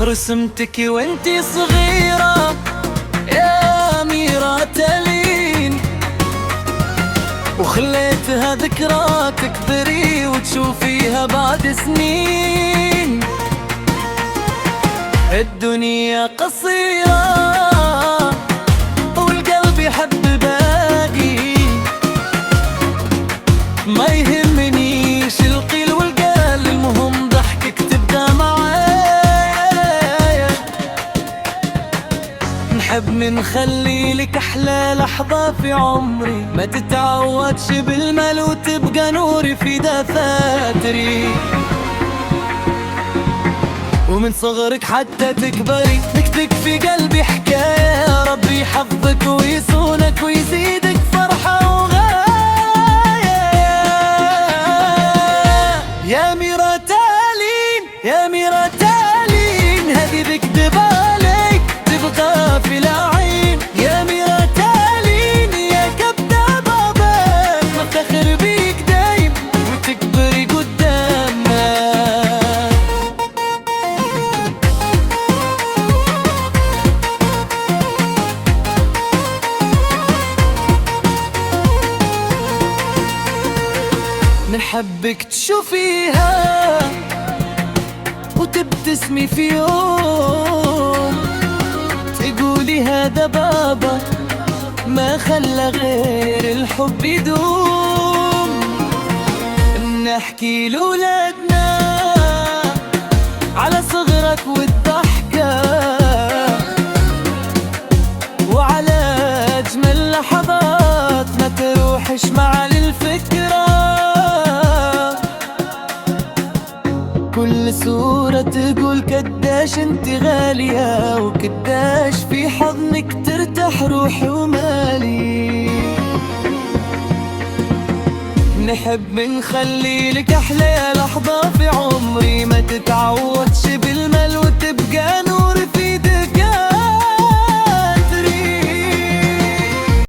رسمتك وانتي صغيرة يا أميرة تالين، وخليتها ذكرى تكبري وتشوفيها بعد سنين. الدنيا قصيرة والقلب يحب باقي، ما يهمنيش القيل والقال، المهم ضحكك تبقى معايا. نحب نخلي لك أحلى لحظة في عمري، ما تتعودش بالمال وتبقى نوري في دفاتري. ومن صغرك حتى تكبري نكتك في قلبي حكاية، ربي يحفظك ويصونك ويزيدك فرحة وغاية. يا أميرة تالين يا أميرة تالين، هذي ذكر بالك تبقى في العين. يا أميرة تالين يا كبدة بابك، نفتخر بيك دايم وتكبري قدامنا. نحبك تشوفيها وتبتسمي في يوم، تقولي هذا بابا ما خلى غير الحب يدوم. نحكي لولادنا على صغرك والضحكة، وعلى أجمل لحظات ما تروحش مع الفكرة. كل صورة تقول قداش انت غالية، وقداش في حضنك ترتاح روحي ومالي. نحب نخلي لك أحلى لحظة في عمري، ما تتعودش بالمال وتبقى نور في دقايق.